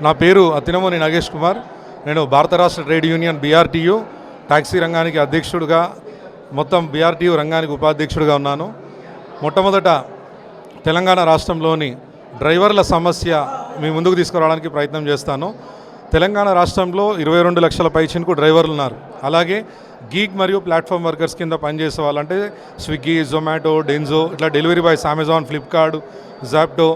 నా పేరు అతినమోని నాగేష్ కుమార్. నేను భారత రాష్ట్ర ట్రేడ్ యూనియన్ బీఆర్టీయూ ట్యాక్సీ రంగానికి అధ్యక్షుడిగా, మొత్తం బీఆర్టీయూ రంగానికి ఉపాధ్యక్షుడిగా ఉన్నాను. మొట్టమొదట తెలంగాణ రాష్ట్రంలోని డ్రైవర్ల సమస్య మీ ముందుకు తీసుకురావడానికి ప్రయత్నం చేస్తాను. తెలంగాణ రాష్ట్రంలో 22 లక్షల పైచిలకు డ్రైవర్లు ఉన్నారు. అలాగే గీగ్ మరియు ప్లాట్ఫామ్ వర్కర్స్ కింద పనిచేసే వాళ్ళంటే స్విగ్గీ, జొమాటో, డెన్జో ఇట్లా డెలివరీ బాయ్స్, అమెజాన్, ఫ్లిప్కార్ట్, జాప్టో,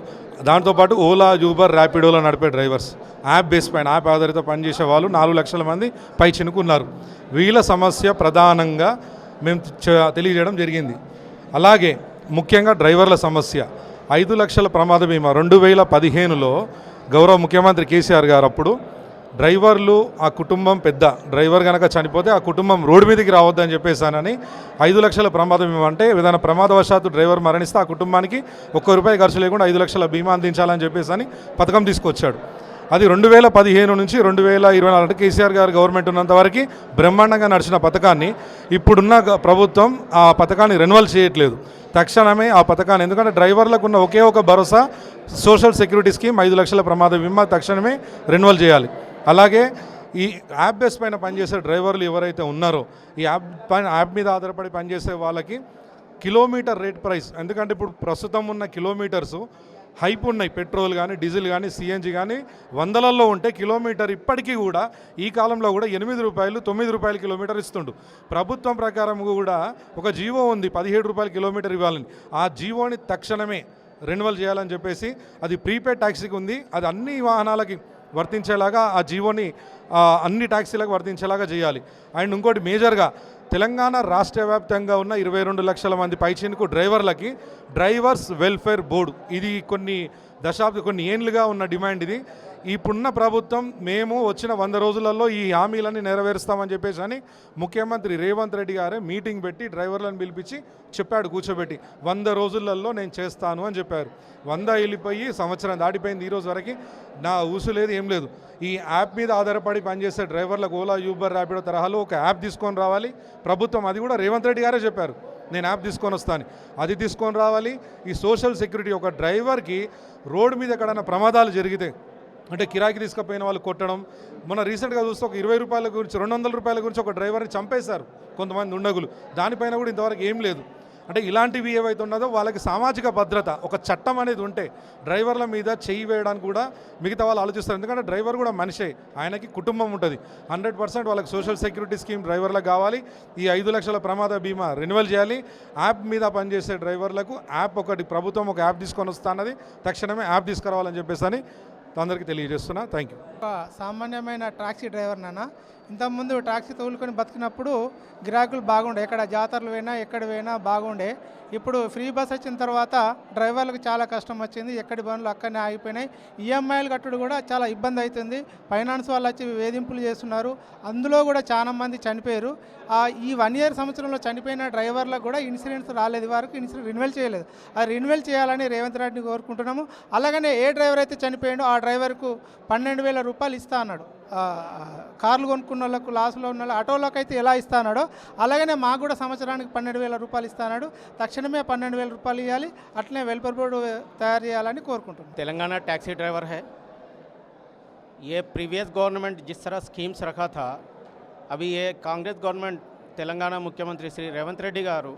దాంతోపాటు ఓలా, యూబర్, ర్యాపిడోలో నడిపే డ్రైవర్స్, యాప్ బేస్ పైన యాప్ ఆధారిత పనిచేసే వాళ్ళు 4 లక్షల మంది పైచినుకు ఉన్నారు. వీళ్ళ సమస్య ప్రధానంగా మేము తెలియజేయడం జరిగింది. అలాగే ముఖ్యంగా డ్రైవర్ల సమస్య 5 లక్షల ప్రమాద బీమా 2015లో గౌరవ ముఖ్యమంత్రి కేసీఆర్ గారు అప్పుడు డ్రైవర్లు, ఆ కుటుంబం పెద్ద డ్రైవర్ కనుక చనిపోతే ఆ కుటుంబం రోడ్డు మీదకి రావద్దని చెప్పేసానని 5 లక్షల ప్రమాద బీమా అంటే ఏదైనా ప్రమాదవశాత్తు డ్రైవర్ మరణిస్తే ఆ కుటుంబానికి ₹1 ఖర్చు లేకుండా 5 లక్షల బీమా అందించాలని చెప్పేసి పథకం తీసుకొచ్చాడు. అది 2015 నుంచి 2024 కేసీఆర్ గారు గవర్నమెంట్ ఉన్నంత వరకు బ్రహ్మాండంగా నడిచిన పథకాన్ని ఇప్పుడున్న ప్రభుత్వం ఆ పథకాన్ని రెన్యువల్ చేయట్లేదు. తక్షణమే ఆ పథకాన్ని, ఎందుకంటే డ్రైవర్లకు ఉన్న ఒకే ఒక భరోసా సోషల్ సెక్యూరిటీ స్కీమ్ 5 లక్షల ప్రమాద బీమా తక్షణమే రెన్యువల్ చేయాలి. అలాగే ఈ యాప్ బేస్ పైన పనిచేసే డ్రైవర్లు ఎవరైతే ఉన్నారో ఈ యాప్ మీద ఆధారపడి పనిచేసే వాళ్ళకి కిలోమీటర్ రేట్ ప్రైస్, ఎందుకంటే ఇప్పుడు ప్రస్తుతం ఉన్న కిలోమీటర్స్ హైప్ ఉన్నాయి. పెట్రోల్ కానీ, డీజిల్ కానీ, సిఎన్జి కానీ వందలలో ఉంటే కిలోమీటర్ ఇప్పటికీ కూడా ఈ కాలంలో కూడా ₹8, ₹9 కిలోమీటర్ ఇస్తుండు. ప్రభుత్వం ప్రకారం కూడా ఒక జీవో ఉంది ₹17 కిలోమీటర్ ఇవ్వాలని. ఆ జీవోని తక్షణమే రెన్యువల్ చేయాలని చెప్పేసి, అది ప్రీపెయిడ్ ట్యాక్సీకి ఉంది, అది అన్ని వాహనాలకి వర్తించేలాగా ఆ జీవోని అన్ని ట్యాక్సీలకు వర్తించేలాగా చేయాలి. అండ్ ఇంకోటి మేజర్గా తెలంగాణ రాష్ట్ర వ్యాప్తంగా ఉన్న 22 లక్షల మంది పైచినుకు డ్రైవర్లకి డ్రైవర్స్ వెల్ఫేర్ బోర్డు, ఇది కొన్ని ఏళ్ళుగా ఉన్న డిమాండ్. ఇది ఇప్పుడున్న ప్రభుత్వం మేము వచ్చిన 100 రోజులలో ఈ హామీలన్నీ నెరవేరుస్తామని చెప్పేసి అని ముఖ్యమంత్రి రేవంత్ రెడ్డి గారే మీటింగ్ పెట్టి డ్రైవర్లను పిలిపించి చెప్పాడు, కూర్చోబెట్టి 100 రోజులలో నేను చేస్తాను అని చెప్పారు. 100 వెళ్ళిపోయి సంవత్సరం దాటిపోయింది. ఈరోజు వరకు నా ఊసు లేదు, ఏం లేదు. ఈ యాప్ మీద ఆధారపడి పనిచేసే డ్రైవర్లకు ఓలా, యూబర్, ర్యాపిడో తరహాలో ఒక యాప్ తీసుకొని రావాలి ప్రభుత్వం. అది కూడా రేవంత్ రెడ్డి గారే చెప్పారు, నేను యాప్ తీసుకొని వస్తాను, అది తీసుకొని రావాలి. ఈ సోషల్ సెక్యూరిటీ, ఒక డ్రైవర్కి రోడ్డు మీద ఎక్కడైనా ప్రమాదాలు జరిగితే, అంటే కిరాయికి తీసుకుపోయిన వాళ్ళు కొట్టడం, మొన్న రీసెంట్గా చూస్తే ఒక ₹20 గురించి, ₹200 గురించి ఒక డ్రైవర్ని చంపేశారు కొంతమంది ఉండగులు. దానిపైన కూడా ఇంతవరకు ఏం లేదు. అంటే ఇలాంటివి ఏవైతే ఉన్నదో వాళ్ళకి సామాజిక భద్రత, ఒక చట్టం అనేది ఉంటే డ్రైవర్ల మీద చెయ్యి వేయడానికి కూడా మిగతా వాళ్ళు ఆలోచిస్తారు. ఎందుకంటే డ్రైవర్ కూడా మనిషే, ఆయనకి కుటుంబం ఉంటుంది. 100% వాళ్ళకి సోషల్ సెక్యూరిటీ స్కీమ్ డ్రైవర్లకు కావాలి. ఈ 5 లక్షల ప్రమాద బీమా రెన్యువల్ చేయాలి. యాప్ మీద పనిచేసే డ్రైవర్లకు యాప్ ఒకటి, ప్రభుత్వం ఒక యాప్ తీసుకొని వస్తున్నది, తక్షణమే యాప్ తీసుకురావాలని చెప్పేసి అని అందరికీ తెలియజేస్తున్నా. Thank you. ఒక సామాన్యమైన ట్యాక్సీ డ్రైవర్ నాన్న. ఇంతకుముందు ట్యాక్సీ తోలుకొని బతికినప్పుడు గిరాకులు బాగుండే, ఎక్కడ జాతరలు పోయినా ఎక్కడ పోయినా బాగుండే. ఇప్పుడు ఫ్రీ బస్ వచ్చిన తర్వాత డ్రైవర్లకు చాలా కష్టం వచ్చింది. ఎక్కడి బండ్లు అక్కడనే ఆగిపోయినాయి. ఈఎంఐలు కట్టుడు కూడా చాలా ఇబ్బంది అవుతుంది. ఫైనాన్స్ వాళ్ళు వచ్చి వేధింపులు చేస్తున్నారు. అందులో కూడా చాలా మంది చనిపోయారు. ఈ 1 ఇయర్ సంవత్సరంలో చనిపోయిన డ్రైవర్లకు కూడా ఇన్సూరెన్స్ రాలేదు, వరకు ఇన్సూరెన్స్ రెన్యువల్ చేయలేదు. అది రెన్యువల్ చేయాలని రేవంత్ రెడ్డిని కోరుకుంటున్నాము. అలాగనే ఏ డ్రైవర్ అయితే చనిపోయాడో ఆ డ్రైవర్కు ₹12,000 ఇస్తా అన్నాడు. కార్లు కొనుక్కున్న వాళ్ళకు, లాస్లో ఉన్న వాళ్ళు, ఆటోలకు అయితే ఎలా ఇస్తా అన్నాడో అలాగనే మాకు కూడా సంవత్సరానికి ₹12,000 ఇస్తా అన్నాడు. తక్షణమే ₹12,000 ఇవ్వాలి. అట్లనే వెల్ఫేర్ బోర్డు తయారు చేయాలని కోరుకుంటున్నాం. तेलंगाना टैक्सी ड्राइवर है। ये प्रीवियस गवर्नमेंट जिस तरह स्कीम्स रखा था, अभी ये कांग्रेस गवर्नमेंट तेलंगाना मुख्यमंत्री श्री रेवंत रेड्डी गारू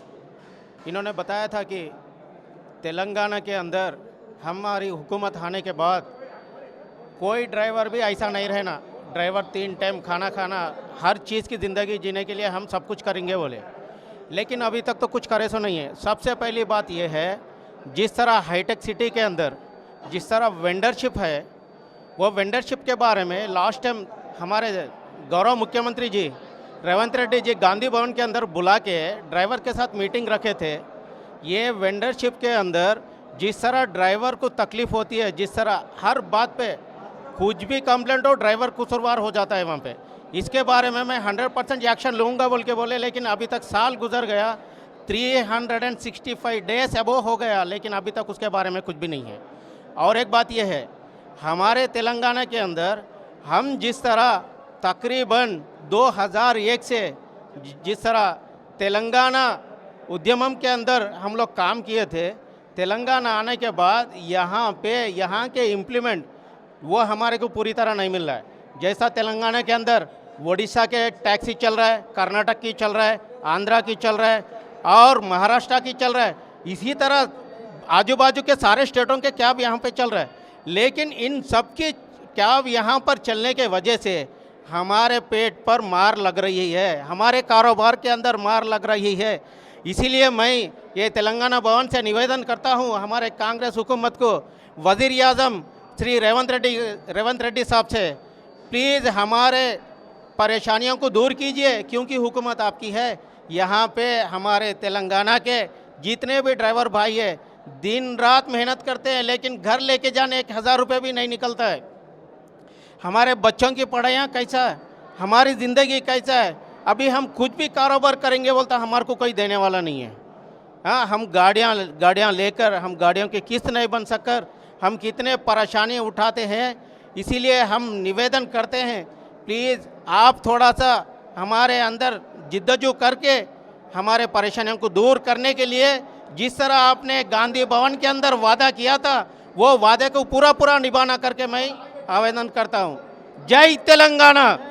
इन्होंने बताया था कि तेलंगाना के अंदर हमारी हुकूमत आने के बाद कोई ड्राइवर भी ऐसा नहीं रहना, ड्राइवर 3 टाइम खाना खाना, हर चीज़ की ज़िंदगी जीने के लिए हम सब कुछ करेंगे बोले। लेकिन अभी तक तो कुछ करे सो नहीं है। सबसे पहली बात यह है, जिस तरह हाईटेक सिटी के अंदर जिस तरह वेंडरशिप है, वो वेंडरशिप के बारे में लास्ट टाइम हमारे गौरव मुख्यमंत्री जी रेवंत रेड्डी जी गांधी भवन के अंदर बुला के ड्राइवर के साथ मीटिंग रखे थे। ये वेंडरशिप के अंदर जिस तरह ड्राइवर को तकलीफ़ होती है, जिस तरह हर बात पे कुछ भी कंप्लेंट हो ड्राइवर कसूरवार हो जाता है वहाँ पे, इसके बारे में मैं 100% एक्शन लूँगा बोल के बोले। लेकिन अभी तक साल गुजर गया, 365 डेज अबो हो गया, लेकिन अभी तक उसके बारे में कुछ भी नहीं है। और एक बात यह है, हमारे तेलंगाना के अंदर हम जिस तरह तकरीबन 2001 से जिस तरह तेलंगाना उद्यमम के अंदर हम लोग काम किए थे, तेलंगाना आने के बाद यहाँ पे यहाँ के इम्प्लीमेंट वो हमारे को पूरी तरह नहीं मिल रहा है। जैसा तेलंगाना के अंदर ओडिशा के टैक्सी चल रहा है, कर्नाटक की चल रहा है, आंध्रा की चल रहा है और महाराष्ट्र की चल रहा है, इसी तरह आजू बाजू के सारे स्टेटों के कैब यहाँ पे चल रहा है। लेकिन इन सब की कैब यहाँ पर चलने के वजह से हमारे पेट पर मार लग रही है, हमारे कारोबार के अंदर मार लग रही है। इसीलिए मैं ये तेलंगाना भवन से निवेदन करता हूँ हमारे कांग्रेस हुकूमत को, वज़ीर आज़म श्री रेवंत रेड्डी साहब से, प्लीज़ हमारे परेशानियों को दूर कीजिए, क्योंकि हुकूमत आपकी है। यहाँ पे हमारे तेलंगाना के जितने भी ड्राइवर भाई है दिन रात मेहनत करते हैं, लेकिन घर लेके जाने 1000 रुपये भी नहीं निकलता है। हमारे बच्चों की पढ़ाइयाँ कैसा है, हमारी ज़िंदगी कैसा है। अभी हम कुछ भी कारोबार करेंगे बोलता हमारे को कोई देने वाला नहीं है। हाँ, हम गाड़ियाँ लेकर हम गाड़ियों की किस्त नहीं बन सककर हम कितने परेशानी उठाते हैं। इसीलिए हम निवेदन करते हैं, प्लीज़ आप थोड़ा सा हमारे अंदर जिद्दजहद करके हमारे परेशानियों को दूर करने के लिए जिस तरह आपने गांधी भवन के अंदर वादा किया था वो वादे को पूरा निभाना करके मैं आवेदन करता हूँ। जय तेलंगाना।